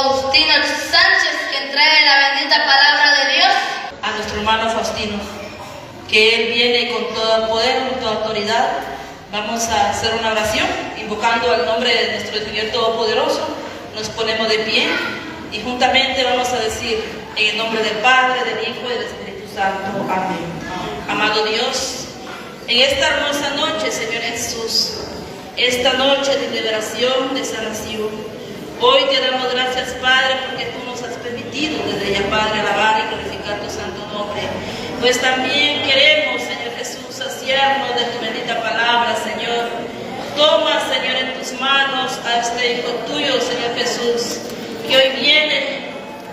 Faustino Sánchez, que entregue la bendita palabra de Dios. A nuestro hermano Faustino, que él viene con todo poder, con toda autoridad. Vamos a hacer una oración, invocando al nombre de nuestro Señor Todopoderoso. Nos ponemos de pie y juntamente vamos a decir, en el nombre del Padre, del Hijo y del Espíritu Santo. Amén. Amado Dios, en esta hermosa noche, Señor Jesús, esta noche de liberación, de sanación, hoy te damos gracias, Padre, porque tú nos has permitido desde ya, Padre, alabar y glorificar tu santo nombre. Pues también queremos, Señor Jesús, saciarnos de tu bendita palabra, Señor. Toma, Señor, en tus manos a este hijo tuyo, Señor Jesús, que hoy viene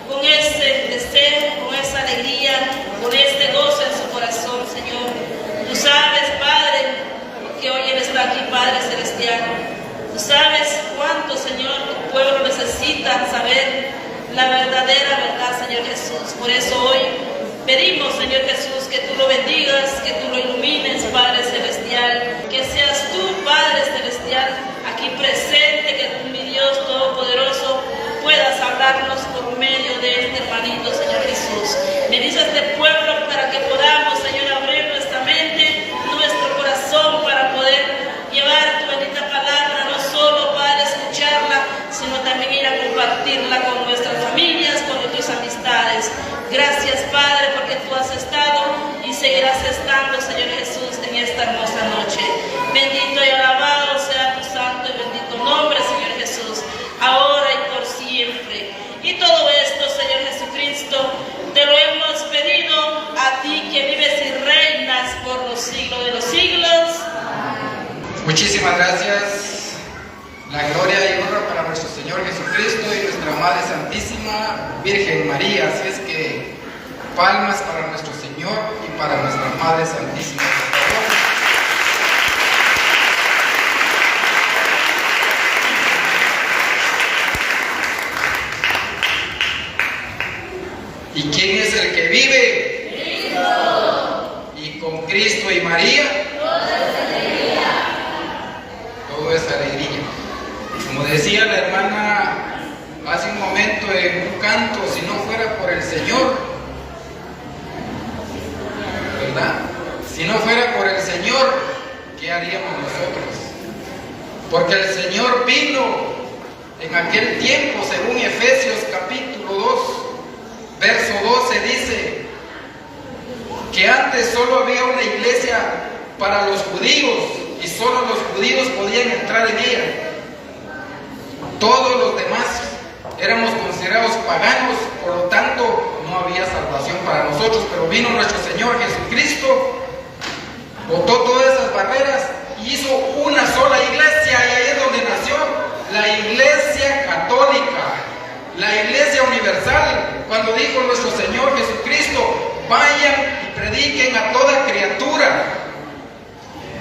con ese deseo, con esa alegría, con este gozo en su corazón, Señor. Tú sabes, Padre, que hoy Él está aquí, Padre Celestial. Tú sabes cuánto, Señor, tu pueblo necesita saber la verdadera verdad, Señor Jesús. Por eso hoy pedimos, Señor Jesús, que tú lo bendigas, que tú lo ilumines, Padre Celestial. Que seas tú, Padre Celestial, aquí presente, que tú, mi Dios Todopoderoso, puedas hablarnos por medio de este hermanito, Señor Jesús. Bendice a este pueblo para que podamos, Señor, abrir nuestra mente, nuestro corazón, para poder llevar tu bendita palabra, no solo para escucharla, sino también ir a compartirla con nuestras familias, con nuestras amistades. Gracias, Padre, porque tú has estado y seguirás estando, Señor Jesús, en esta hermosa noche. Bendito y alabado sea tu santo y bendito nombre, Señor Jesús, ahora y por siempre. Y todo esto, Señor Jesucristo, te lo hemos pedido a ti, que vives y reinas por los siglos de los siglos. Muchísimas gracias. La gloria y honra para nuestro Señor Jesucristo y nuestra Madre Santísima Virgen María. Así es que palmas para nuestro Señor y para nuestra Madre Santísima. ¿Y quién es el que vive? Cristo. Y con Cristo y María, todo es alegría. Como decía la hermana hace un momento en un canto, si no fuera por el Señor, ¿verdad? Si no fuera por el Señor, ¿qué haríamos nosotros? Porque el Señor vino en aquel tiempo, según Efesios capítulo 2, verso 12, dice que antes solo había una iglesia para los judíos y solo los judíos podían entrar en ella. Todos los demás éramos considerados paganos, por lo tanto no había salvación para nosotros, pero vino nuestro Señor Jesucristo, botó todas esas barreras y hizo una sola iglesia, y ahí es donde nació la Iglesia Católica, la Iglesia Universal. Cuando dijo nuestro Señor Jesucristo, vayan y prediquen a toda criatura,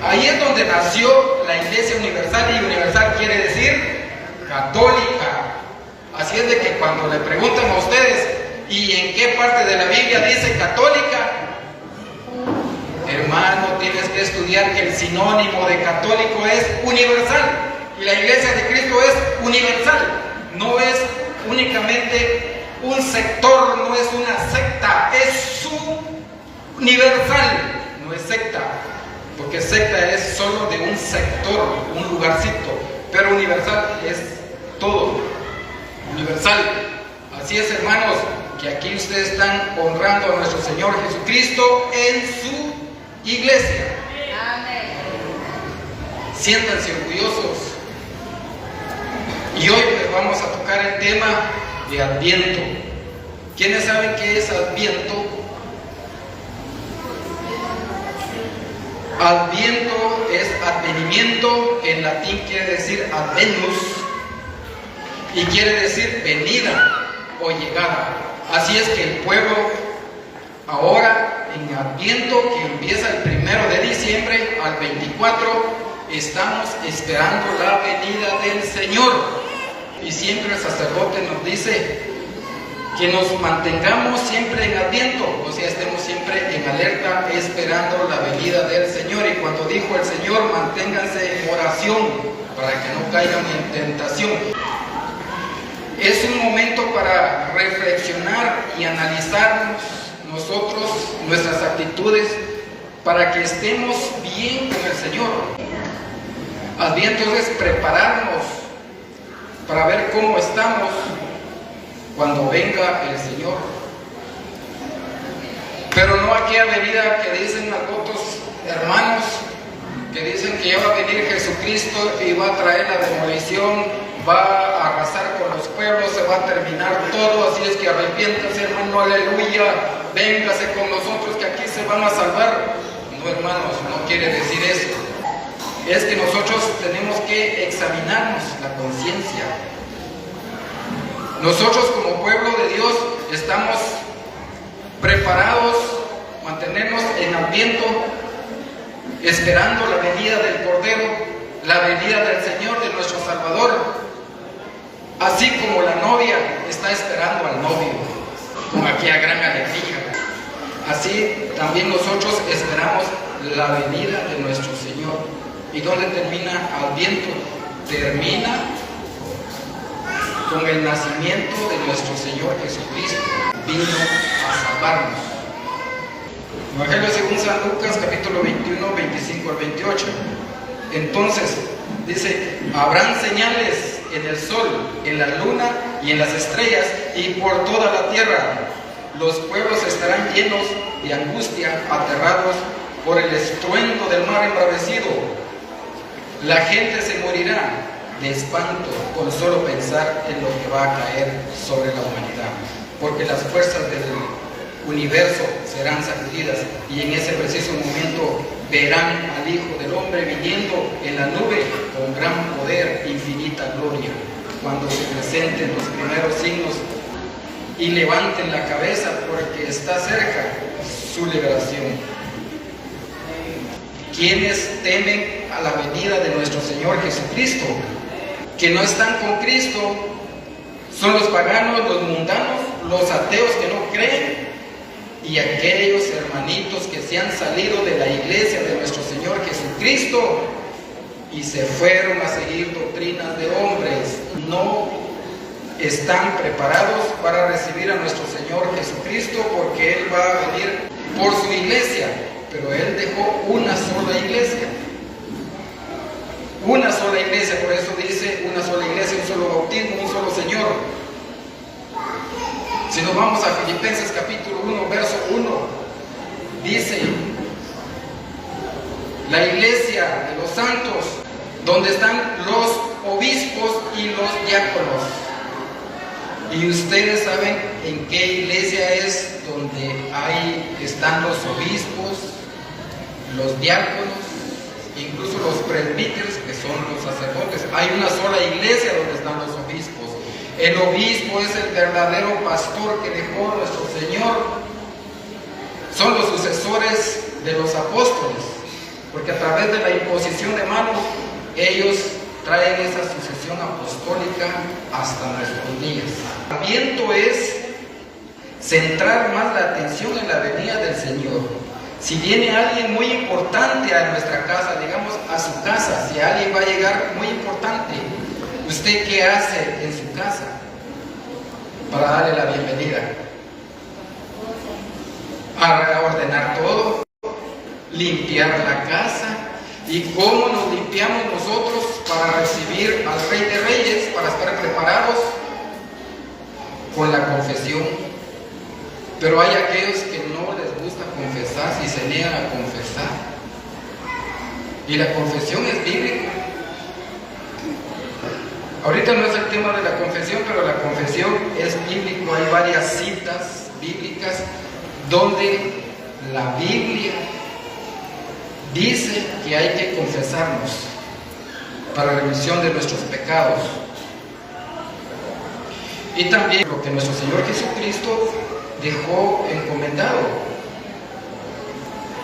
ahí es donde nació la Iglesia Universal, y universal quiere decir católica. Así es de que cuando le preguntan a ustedes, ¿y en qué parte de la Biblia dice católica? Hermano, tienes que estudiar que el sinónimo de católico es universal, y la Iglesia de Cristo es universal, no es únicamente un sector, no es una secta, es universal, no es secta, porque secta es solo de un sector, un lugarcito, pero universal es todo, universal. Así es, hermanos, que aquí ustedes están honrando a nuestro Señor Jesucristo en su iglesia. Amén. Siéntanse orgullosos. Y hoy pues vamos a tocar el tema de Adviento. ¿Quiénes saben qué es Adviento? Adviento es advenimiento, que en latín quiere decir advenus, y quiere decir venida o llegada. Así es que el pueblo ahora en Adviento, que empieza el 1 de diciembre al 24, estamos esperando la venida del Señor. Y siempre el sacerdote nos dice que nos mantengamos siempre en Adviento, o sea, estemos siempre en alerta esperando la venida del Señor. Y cuando dijo el Señor, manténganse en oración para que no caigan en tentación. Es un momento reflexionar y analizar nosotros nuestras actitudes para que estemos bien con el Señor. Así entonces prepararnos para ver cómo estamos cuando venga el Señor. Pero no aquella venida que dicen algunos hermanos, que dicen que ya va a venir Jesucristo y va a traer la demolición, va a arrasar con los pueblos, se va a terminar todo, así es que arrepiéntase, hermano, aleluya, véngase con nosotros que aquí se van a salvar. No, hermanos, no quiere decir eso. Es que nosotros tenemos que examinarnos la conciencia. Nosotros como pueblo de Dios estamos preparados, mantenernos en Adviento, esperando la venida del Cordero, la venida del Señor, de nuestro Salvador, así como la novia está esperando al novio, con aquella gran alegría. Así también nosotros esperamos la venida de nuestro Señor. ¿Y dónde termina Adviento? Termina con el nacimiento de nuestro Señor Jesucristo. Vino a salvarnos. Evangelio según San Lucas, capítulo 21, 25 al 28. Entonces, dice, habrán señales en el sol, en la luna y en las estrellas y por toda la tierra. Los pueblos estarán llenos de angustia, aterrados por el estruendo del mar embravecido. La gente se morirá de espanto con solo pensar en lo que va a caer sobre la humanidad, porque las fuerzas del universo serán sacudidas y en ese preciso momento verán al Hijo del Hombre viniendo en la nube con gran poder e infinita gloria, cuando se presenten los primeros signos y levanten la cabeza porque está cerca su liberación. Quienes temen a la venida de nuestro Señor Jesucristo, que no están con Cristo, son los paganos, los mundanos, los ateos que no creen y aquellos hermanitos que se han salido de la iglesia de nuestro Señor Jesucristo y se fueron a seguir doctrinas de hombres. No están preparados para recibir a nuestro Señor Jesucristo, porque Él va a venir por su iglesia, pero Él dejó una sola iglesia. Una sola iglesia, por eso dice una sola iglesia, un solo bautismo, un solo Señor. Si nos vamos a Filipenses capítulo 1, verso 1, dice, la iglesia de los santos, donde están los obispos y los diáconos. Y ustedes saben en qué iglesia es donde están los obispos, los diáconos, incluso los presbíteros, que son los sacerdotes. Hay una sola iglesia donde están los obispos. El obispo es el verdadero pastor que dejó nuestro Señor. Son los sucesores de los apóstoles, porque a través de la imposición de manos, ellos traen esa sucesión apostólica hasta nuestros días. Adviento es centrar más la atención en la venida del Señor. Si viene alguien muy importante a nuestra casa, digamos a su casa, si alguien va a llegar muy importante, ¿usted qué hace en su casa para darle la bienvenida? A ordenar todo, limpiar la casa. ¿Y cómo nos limpiamos nosotros para recibir al Rey de Reyes, para estar preparados? Con la confesión. Pero hay aquellos que no les gusta confesar, si se niegan a confesar. Y la confesión es bíblica. Ahorita no es el tema de la confesión, pero la confesión es bíblico. Hay varias citas bíblicas donde la Biblia dice que hay que confesarnos para remisión de nuestros pecados. Y también lo que nuestro Señor Jesucristo dejó encomendado,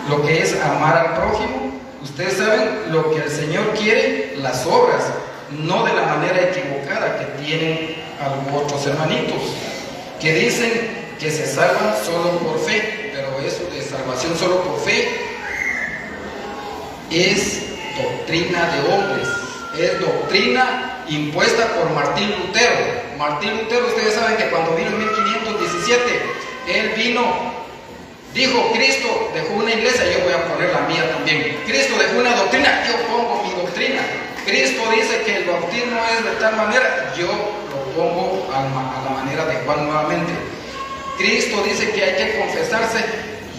lo que es amar al prójimo. Ustedes saben lo que el Señor quiere, las obras, no de la manera equivocada que tienen algunos otros hermanitos, que dicen que se salvan solo por fe, pero eso de salvación solo por fe es doctrina de hombres, es doctrina impuesta por Martín Lutero. Martín Lutero, ustedes saben que cuando vino en 1517, él vino, dijo, Cristo dejó una iglesia, yo voy a poner la mía también. Cristo dejó una doctrina, yo pongo mi doctrina. Cristo dice que el bautismo es de tal manera, yo lo pongo a la manera de Juan nuevamente. Cristo dice que hay que confesarse,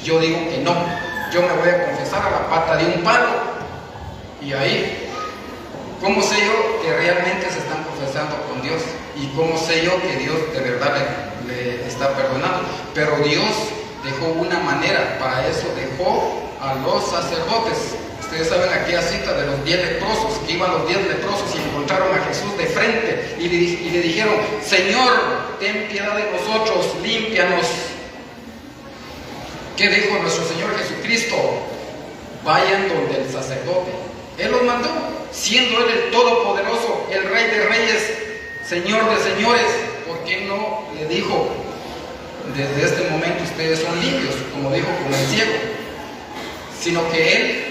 yo digo que no. Yo me voy a confesar a la pata de un palo. Y ahí, ¿cómo sé yo que realmente se están confesando con Dios? ¿Y cómo sé yo que Dios de verdad le está perdonando? Pero Dios dejó una manera, para eso dejó a los sacerdotes. Ustedes saben aquella cita de los 10 leprosos, que iban los 10 leprosos y encontraron a Jesús de frente y le dijeron, Señor, ten piedad de nosotros, límpianos. ¿Qué dijo nuestro Señor Jesucristo? Vayan donde el sacerdote. Él los mandó, siendo Él el Todopoderoso, el Rey de Reyes, Señor de Señores. ¿Por qué no le dijo, desde este momento ustedes son limpios, como dijo con el ciego? Sino que Él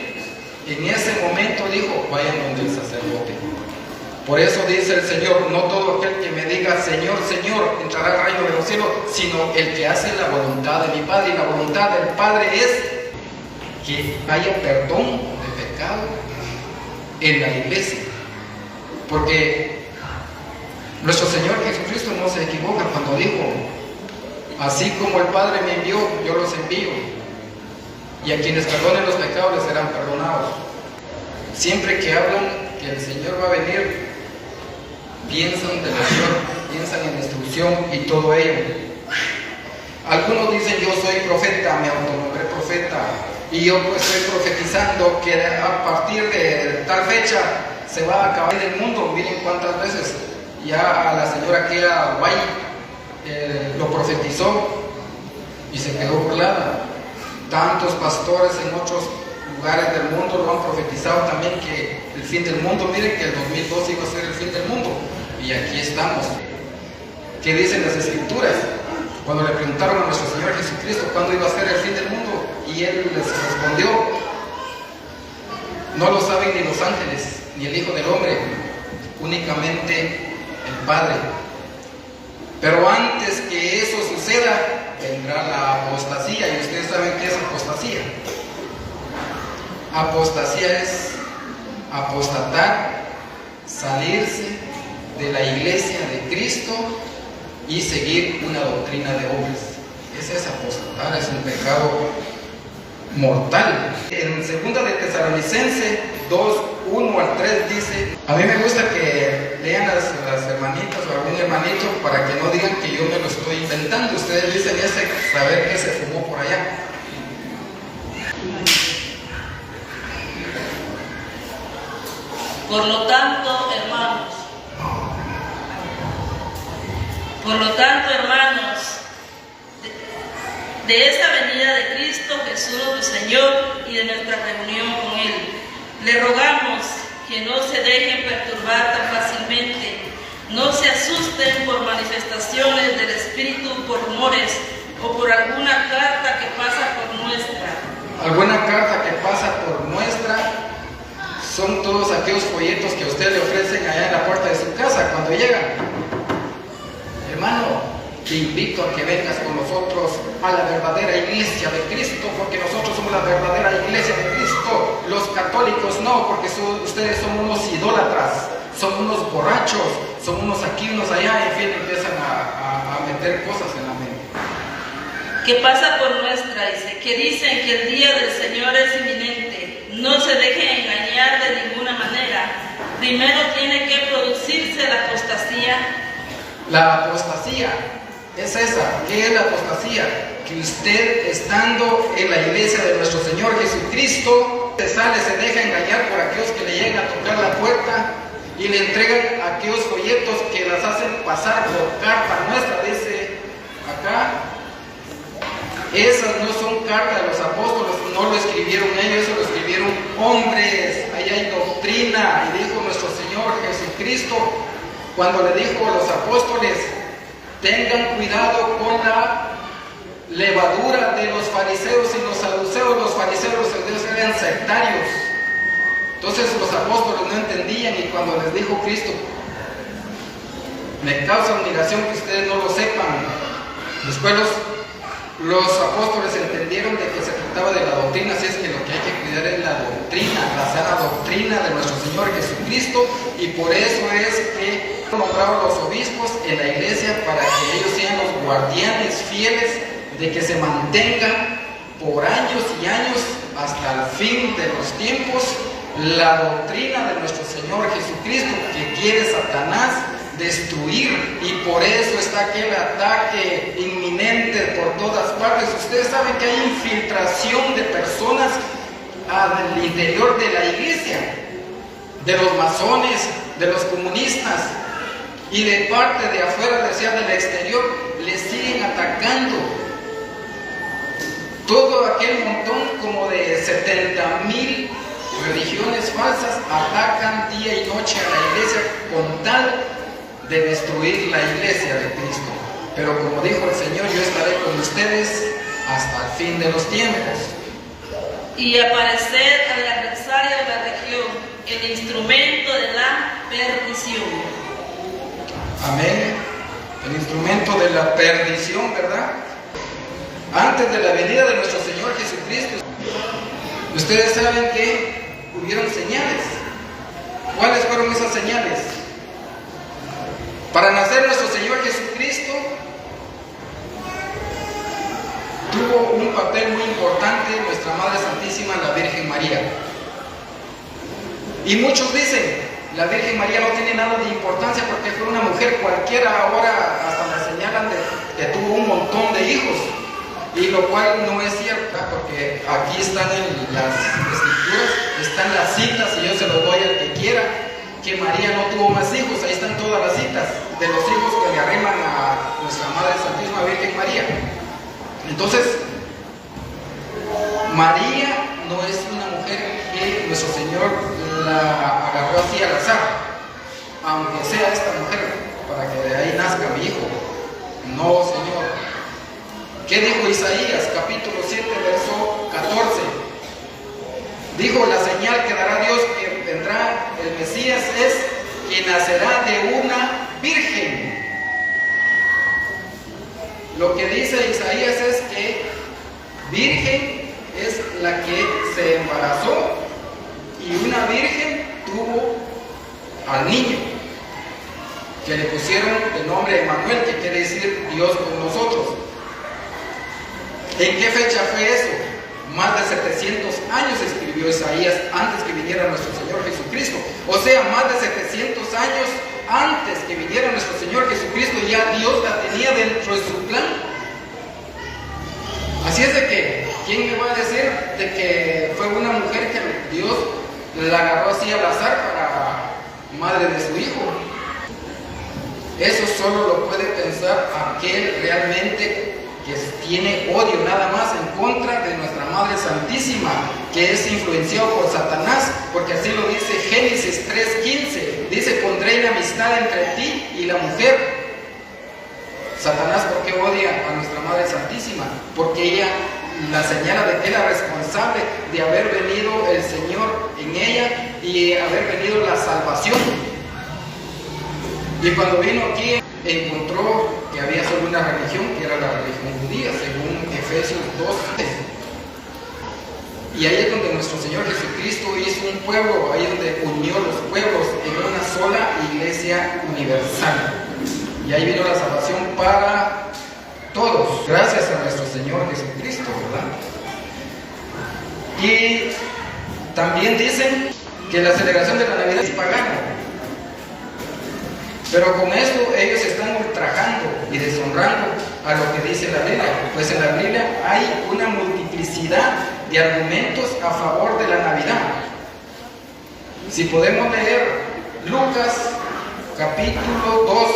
en ese momento dijo, vayan donde el sacerdote. Por eso dice el Señor, no todo aquel que me diga Señor, Señor, entrará al reino de los cielos, sino el que hace la voluntad de mi Padre. Y la voluntad del Padre es que haya perdón de pecado en la iglesia. Porque nuestro Señor Jesucristo no se equivoca cuando dijo, así como el Padre me envió, yo los envío. Y a quienes perdonen los pecados les serán perdonados. Siempre que hablan que el Señor va a venir, piensan de la Señor, piensan en instrucción y todo ello. Algunos dicen, yo soy profeta, me autonombré profeta, y yo pues estoy profetizando que a partir de tal fecha se va a acabar el mundo. Miren cuántas veces ya a la señora Kea Guay lo profetizó y se quedó burlada. Tantos pastores en otros lugares del mundo lo han profetizado también, que el fin del mundo, miren que el 2012 iba a ser el fin del mundo, y aquí estamos. ¿Qué dicen las Escrituras? Cuando le preguntaron a nuestro Señor Jesucristo cuándo iba a ser el fin del mundo, y Él les respondió, no lo saben ni los ángeles, ni el Hijo del Hombre, únicamente el Padre. Pero antes que eso suceda, vendrá la apostasía, y ustedes saben qué es apostasía. Apostasía es apostatar, salirse de la iglesia de Cristo y seguir una doctrina de hombres. Ese es apostatar, es un pecado mortal. En 2 de Tesalonicenses 2, 1 al 3 dice, a mí me gusta que lean las hermanitas o algún hermanito para que no digan que yo me lo estoy inventando. Ustedes dicen ese saber que se fumó por allá. Por lo tanto, hermanos, de esa venida de Cristo Jesús nuestro Señor y de nuestra reunión con Él, le rogamos que no se dejen perturbar tan fácilmente, no se asusten por manifestaciones del Espíritu, por rumores o por alguna carta que pasa por nuestra. Alguna carta que pasa por nuestra son todos aquellos folletos que a usted le ofrecen allá en la puerta de su casa cuando llegan. Hermano, te invito a que vengas con nosotros a la verdadera iglesia de Cristo, porque nosotros somos la verdadera iglesia de Cristo. Los católicos no, porque ustedes son unos idólatras, son unos borrachos, son unos aquí, unos allá, en fin, empiezan a meter cosas en la mente. Que pasa por nuestra, dice, que dicen que el día del Señor es inminente. No se dejen engañar de ninguna manera. Primero tiene que producirse la apostasía. La apostasía es esa. ¿Qué es la apostasía? Que usted, estando en la iglesia de nuestro Señor Jesucristo, se sale, se deja engañar por aquellos que le llegan a tocar la puerta y le entregan aquellos folletos que las hacen pasar por carta nuestra, dice acá. Esas no son cartas de los apóstoles, no lo escribieron ellos, eso lo escribieron hombres. Ahí hay doctrina. Y dijo nuestro Señor Jesucristo, cuando le dijo a los apóstoles, tengan cuidado con la levadura de los fariseos y los saduceos. Los fariseos y los saduceos eran sectarios. Entonces los apóstoles no entendían, y cuando les dijo Cristo, Me causa admiración que ustedes no lo sepan. Después los apóstoles entendieron de que se trataba de la doctrina, así es que lo que hay que cuidar es la doctrina, la sana doctrina de nuestro Señor Jesucristo, y por eso es que nombraron los obispos en la iglesia para que ellos sean los guardianes fieles de que se mantenga por años y años hasta el fin de los tiempos la doctrina de nuestro Señor Jesucristo, que quiere Satanás destruir, y por eso está aquel ataque inminente por todas partes. Ustedes saben que hay infiltración de personas al interior de la iglesia, de los masones, de los comunistas, y de parte de afuera, o sea, del exterior, les siguen atacando. Todo aquel montón como de 70,000 religiones falsas atacan día y noche a la iglesia con tal de destruir la iglesia de Cristo. Pero como dijo el Señor, yo estaré con ustedes hasta el fin de los tiempos. Y aparecer al adversario de la región, el instrumento de la perdición. Amén. El instrumento de la perdición, ¿verdad? Antes de la venida de nuestro Señor Jesucristo, ustedes saben que hubieron señales. ¿Cuáles fueron esas señales? Para nacer nuestro Señor Jesucristo tuvo un papel muy importante nuestra Madre Santísima, la Virgen María. Y muchos dicen, la Virgen María no tiene nada de importancia porque fue una mujer cualquiera. Ahora hasta la señalan de que tuvo un montón de hijos, y lo cual no es cierto, porque aquí están en las escrituras, están las citas, y yo se los doy al que quiera, que María no tuvo más hijos. Ahí están todas las citas de los hijos que le arriman a nuestra Madre Santísima Virgen María. Entonces, María no es una mujer que nuestro Señor la agarró así al azar, aunque sea esta mujer, para que de ahí nazca mi hijo. No, Señor. ¿Qué dijo Isaías, capítulo 7, verso 14? Dijo, la señal que dará Dios que vendrá el Mesías es que nacerá de una virgen. Lo que dice Isaías es que virgen es la que se embarazó, y una virgen tuvo al niño, que le pusieron el nombre Emmanuel, que quiere decir Dios con nosotros. ¿En qué fecha fue eso? Más de 700 años escribió Isaías antes que viniera nuestro Señor Jesucristo. O sea, más de 700 años antes que viniera nuestro Señor Jesucristo, ya Dios la tenía dentro de su plan. Así es de que, ¿quién me va a decir de que fue una mujer que Dios la agarró así al azar para madre de su hijo? Eso solo lo puede pensar aquel realmente que tiene odio nada más en contra de nuestra Madre Santísima, que es influenciado por Satanás, porque así lo dice Génesis 3:15, dice, pondré enemistad entre ti y la mujer. Satanás, ¿por qué odia a nuestra Madre Santísima? Porque ella la señala de que era responsable de haber venido el Señor en ella y haber venido la salvación. Y cuando vino aquí, encontró que había solo una religión, que era la religión judía, según Efesios 2. Y ahí es donde nuestro Señor Jesucristo hizo un pueblo, ahí es donde unió los pueblos en una sola iglesia universal. Y ahí vino la salvación para todos, gracias a nuestro Señor Jesucristo, ¿verdad? Y también dicen que la celebración de la Navidad es pagana. Pero con esto ellos están ultrajando y deshonrando a lo que dice la Biblia. Pues en la Biblia hay una multiplicidad de argumentos a favor de la Navidad. Si podemos leer Lucas capítulo 2,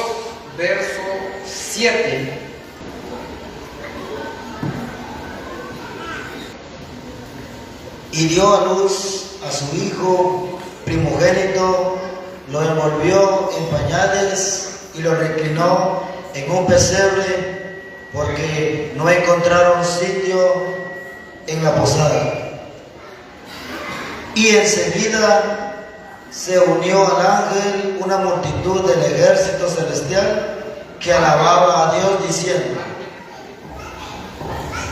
verso 7. Y dio a luz a su hijo primogénito, lo envolvió en pañales y lo reclinó en un pesebre, porque no encontraron sitio en la posada. Y enseguida se unió al ángel una multitud del ejército celestial que alababa a Dios diciendo: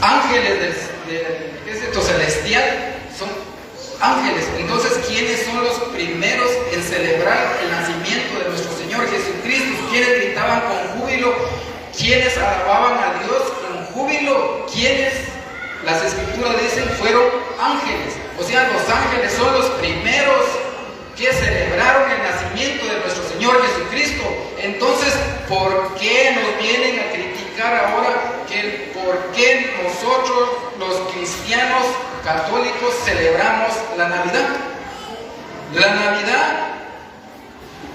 ángeles del ejército celestial son ángeles. Entonces, ¿quiénes son los primeros en celebrar el nacimiento de nuestro Señor Jesucristo? ¿Quiénes gritaban con júbilo? ¿Quiénes alababan a Dios con júbilo? ¿Quiénes? Las escrituras dicen fueron ángeles. O sea, los ángeles son los primeros que celebraron el nacimiento de nuestro Señor Jesucristo. Entonces, ¿por qué nos vienen a criticar ahora que por qué nosotros los cristianos católicos celebramos la Navidad? La Navidad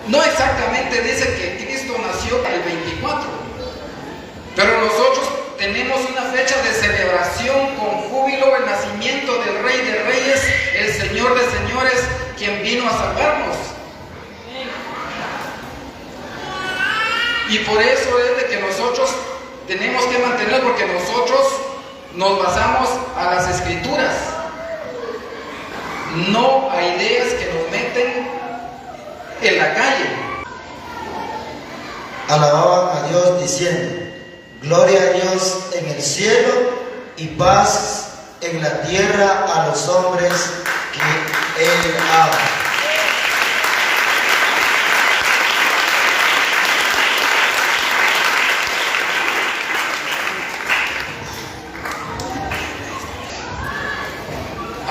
no exactamente dice que Cristo nació el 24, pero nosotros tenemos una fecha de celebración con júbilo, el nacimiento del Rey de Reyes, el Señor de Señores, quien vino a salvarnos. Y por eso es de que nosotros tenemos que mantener, porque nosotros nos basamos a las Escrituras, no a ideas que nos meten en la calle. Alababan a Dios diciendo: gloria a Dios en el cielo y paz en la tierra a los hombres que Él ama.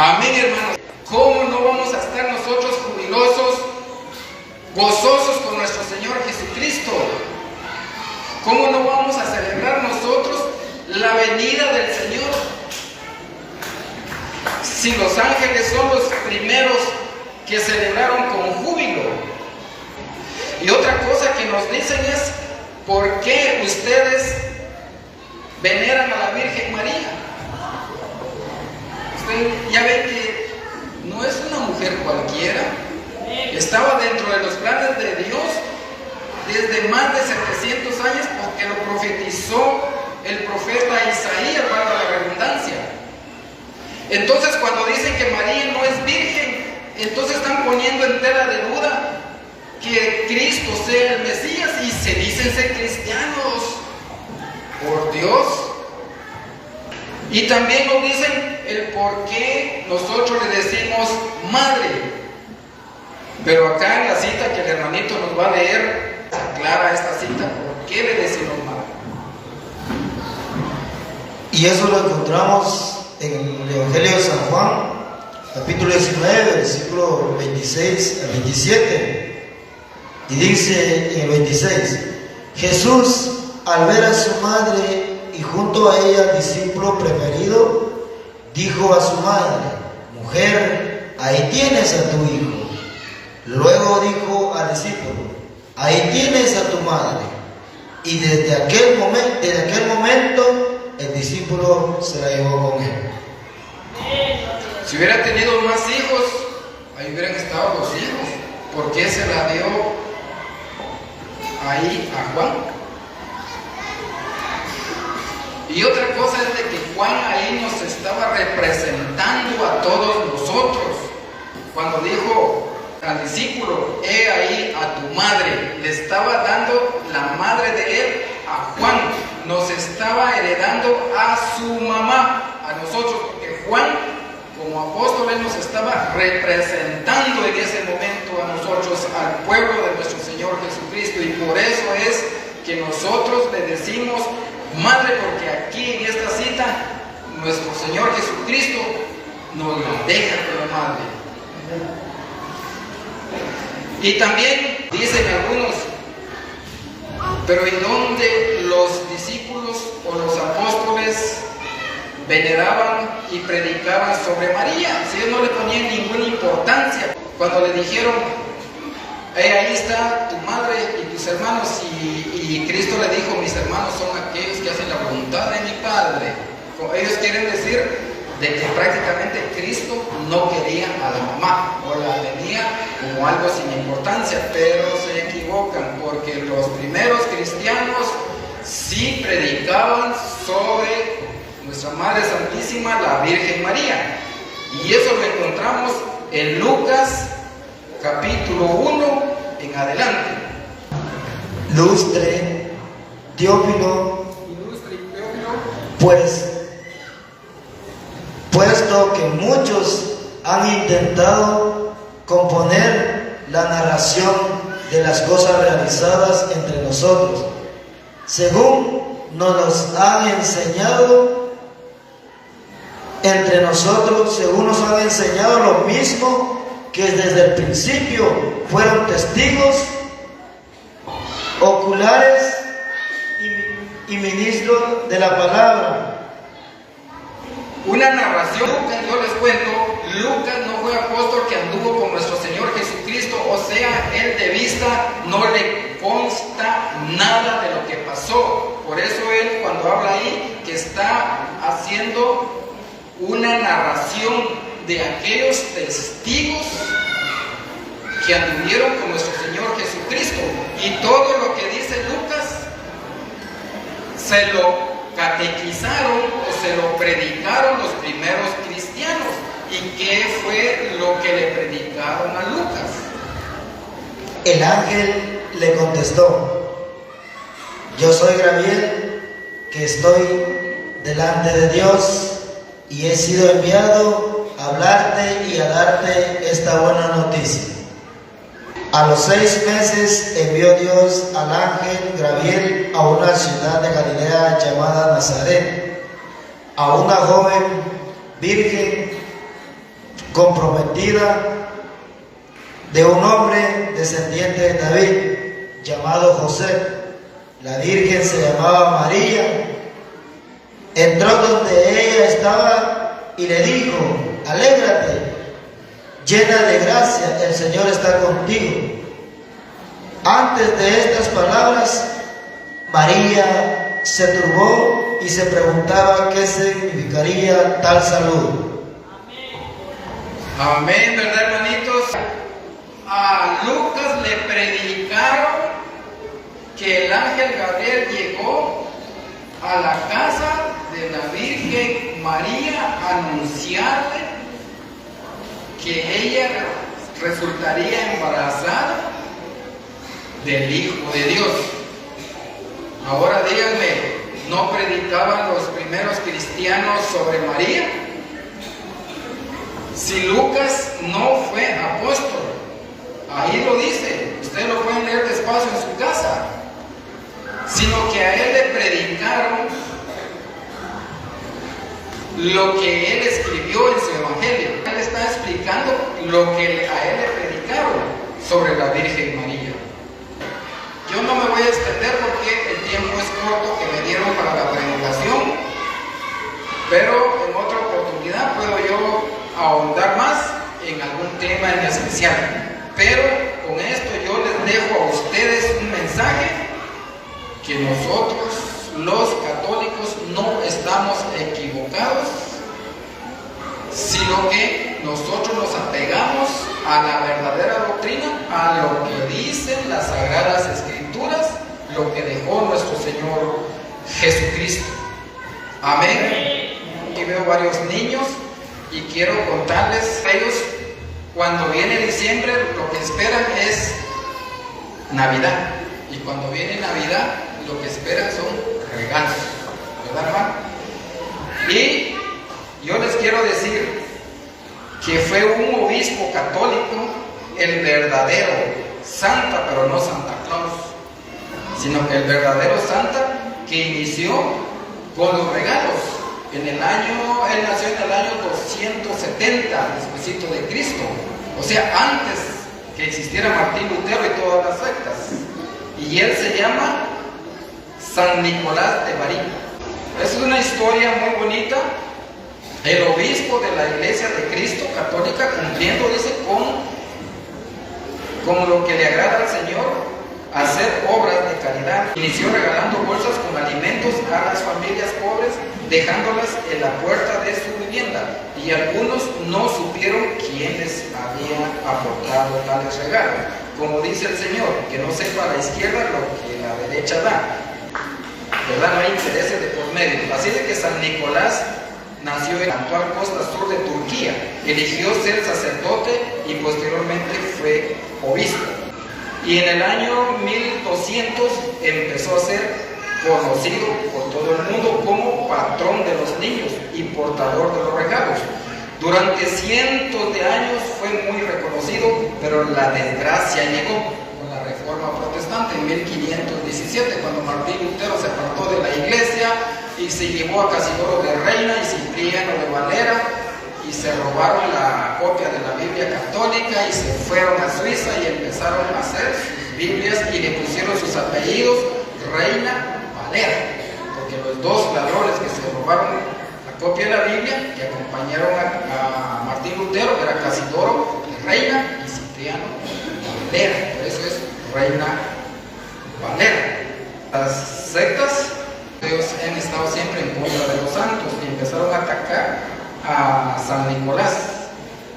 Amén, hermanos. ¿Cómo no vamos a estar nosotros jubilosos, gozosos con nuestro Señor Jesucristo? ¿Cómo no vamos a celebrar nosotros la venida del Señor? Si los ángeles son los primeros que celebraron con júbilo. Y otra cosa que nos dicen es: ¿por qué ustedes veneran a la Virgen María? Ustedes ya ven que no es una mujer cualquiera. Estaba dentro de los planes de Dios desde más de 700 años, porque lo profetizó el profeta Isaías, para la redundancia. Entonces, cuando dicen que María no es virgen, entonces están poniendo en tela de duda que Cristo sea el Mesías, y se dicen ser cristianos. Por Dios. Y también nos dicen el por qué nosotros le decimos madre. Pero acá en la cita que el hermanito nos va a leer, aclara esta cita, ¿por qué le decimos madre? Y eso lo encontramos en el Evangelio de San Juan, capítulo 19, versículo 26 al 27. Y dice en el 26: Jesús, al ver a su madre y junto a ella al discípulo preferido, dijo a su madre: mujer, ahí tienes a tu hijo. Luego dijo al discípulo: ahí tienes a tu madre. Y desde aquel momento el discípulo se la llevó con él. Si hubiera tenido más hijos, ahí hubieran estado los hijos. ¿Por qué se la dio ahí a Juan? Y otra cosa es de que Juan ahí nos estaba representando a todos nosotros. Cuando dijo al discípulo: he ahí a tu madre, le estaba dando la madre de él a Juan. Nos estaba heredando a su mamá, a nosotros, porque Juan, como apóstol, él nos estaba representando en ese momento a nosotros, al pueblo de nuestro Señor Jesucristo. Y por eso es que nosotros le decimos madre, porque aquí en esta cita nuestro Señor Jesucristo nos la deja como madre. Y también dicen algunos: pero ¿en dónde los discípulos o los apóstoles veneraban y predicaban sobre María? Si ellos no le ponían ninguna importancia. Cuando le dijeron: ahí está tu madre y tus hermanos, y Cristo le dijo: mis hermanos son aquellos que hacen la voluntad de mi Padre. Ellos quieren decir de que prácticamente Cristo no quería a la mamá, o la tenía como algo sin importancia, pero se equivocan, porque los primeros cristianos sí predicaban sobre nuestra Madre Santísima, la Virgen María. Y eso lo encontramos en Lucas capítulo 1 en adelante. Ilustre Teófilo, puesto que muchos han intentado componer la narración de las cosas realizadas entre nosotros, según nos los han enseñado entre nosotros, según nos han enseñado lo mismo que desde el principio fueron testigos oculares y ministros de la palabra. Una narración, Lucas, yo les cuento, Lucas no fue apóstol que anduvo con nuestro Señor Jesucristo, o sea, él de vista no le consta nada de lo que pasó. Por eso él, cuando habla ahí, que está haciendo una narración de aquellos testigos que anduvieron con nuestro Señor Jesucristo. Y todo lo que dice Lucas se lo catequizaron o se lo predicaron los primeros cristianos. ¿Y qué fue lo que le predicaron a Lucas? El ángel le contestó: yo soy Gabriel, que estoy delante de Dios y he sido enviado a hablarte y a darte esta buena noticia. A los 6 meses envió Dios al ángel Gabriel a una ciudad de Galilea llamada Nazaret, a una joven virgen comprometida de un hombre descendiente de David llamado José. La virgen se llamaba María. Entró donde ella estaba y le dijo: alégrate, llena de gracia, el Señor está contigo. Antes de estas palabras, María se turbó y se preguntaba qué significaría tal saludo. Amén, ¿verdad, hermanitos? A Lucas le predicaron que el ángel Gabriel llegó a la casa de la Virgen María a anunciarle que ella resultaría embarazada del Hijo de Dios. Ahora díganme, ¿no predicaban los primeros cristianos sobre María? Si Lucas no fue apóstol, ahí lo dice, ustedes lo pueden leer despacio en su casa, sino que a él le predicaron lo que él escribió en su evangelio. Él está explicando lo que a él le predicaron sobre la Virgen María. Yo no me voy a extender porque el tiempo es corto que me dieron para la predicación, pero en otra oportunidad puedo yo ahondar más en algún tema en especial. Pero con esto yo les dejo a ustedes un mensaje que nosotros los católicos no estamos equivocados, sino que nosotros nos apegamos a la verdadera doctrina, a lo que dicen las Sagradas Escrituras, lo que dejó nuestro Señor Jesucristo. Amén. Aquí veo varios niños y quiero contarles a ellos, cuando viene diciembre lo que esperan es Navidad, y cuando viene Navidad lo que esperan son regalos, ¿verdad, hermano? Y yo les quiero decir que fue un obispo católico, el verdadero Santa, pero no Santa Claus, sino que el verdadero Santa, que inició con los regalos. Él nació en el año 270 después de Cristo, o sea, antes que existiera Martín Lutero y todas las sectas. Y él se llama San Nicolás de Bari. Es una historia muy bonita. El obispo de la Iglesia de Cristo Católica, cumpliendo, dice, con lo que le agrada al Señor, hacer obras de caridad. Inició regalando bolsas con alimentos a las familias pobres, dejándolas en la puerta de su vivienda. Y algunos no supieron quiénes habían aportado tales regalos. Como dice el Señor, que no sepa la izquierda lo que la derecha da. ¿Verdad? No hay intereses de por medio. Así de que San Nicolás nació en la actual costa sur de Turquía. Eligió ser sacerdote y posteriormente fue obispo. Y en el año 1200 empezó a ser conocido por todo el mundo como patrón de los niños y portador de los regalos. Durante cientos de años fue muy reconocido, pero la desgracia llegó con la Reforma Protestante en 1517, cuando Martín Lutero se apartó de la iglesia y se llevó a Casidoro de Reina y Cipriano de Valera y se robaron la copia de la Biblia católica y se fueron a Suiza y empezaron a hacer sus Biblias y le pusieron sus apellidos Reina Valera, porque los dos ladrones que se robaron la copia de la Biblia que acompañaron a Martín Lutero era Casidoro de Reina y Cipriano de Valera, por eso es Reina Valera. Las sectas, ellos han estado siempre en contra de los santos y empezaron a atacar a San Nicolás,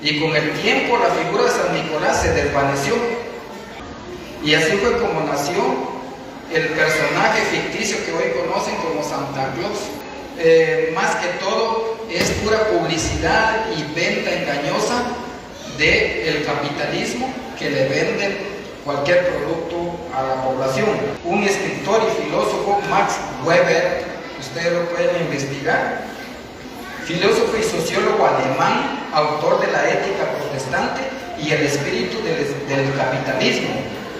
y con el tiempo la figura de San Nicolás se desvaneció, y así fue como nació el personaje ficticio que hoy conocen como Santa Claus. Más que todo es pura publicidad y venta engañosa del capitalismo que le venden cualquier producto a la población. Un escritor y filósofo, Max Weber, ustedes lo pueden investigar, filósofo y sociólogo alemán, autor de la Ética Protestante y el espíritu del capitalismo,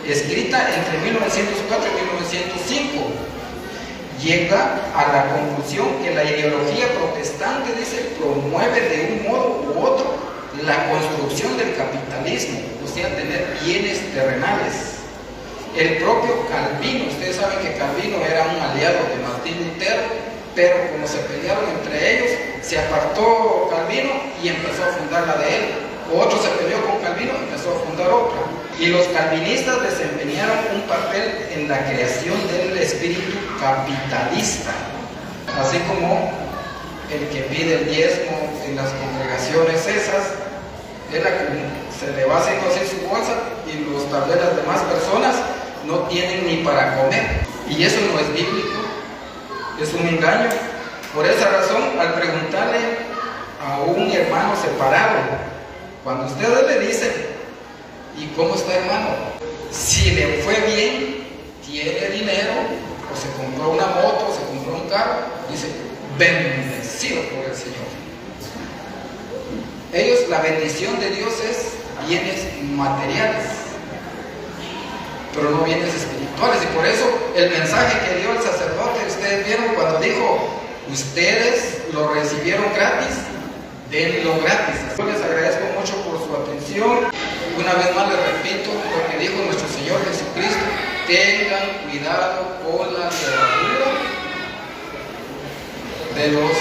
escrita entre 1904 y 1905, llega a la conclusión que la ideología protestante, dice, promueve de un modo u otro la construcción del capitalismo, o sea, tener bienes terrenales. El propio Calvino, ustedes saben que Calvino era un aliado de Martín Lutero, pero como se pelearon entre ellos, se apartó Calvino y empezó a fundar la de él. Otro se peleó con Calvino y empezó a fundar otra. Y los calvinistas desempeñaron un papel en la creación del espíritu capitalista, así como el que pide el diezmo en las congregaciones esas, se le va haciendo así su bolsa y tal vez las demás personas no tienen ni para comer. Y eso no es bíblico, es un engaño. Por esa razón, al preguntarle a un hermano separado, cuando ustedes le dicen, ¿y cómo está, hermano? Si le fue bien, tiene dinero, o se compró una moto, o se compró un carro, dice, bendecido por el Señor. Ellos, la bendición de Dios es bienes materiales, pero no bienes espirituales. Y por eso el mensaje que dio el sacerdote, ustedes vieron cuando dijo, ustedes lo recibieron gratis, denlo gratis. Yo les agradezco mucho por su atención. Una vez más les repito lo que dijo nuestro Señor Jesucristo: tengan cuidado con la levadura de los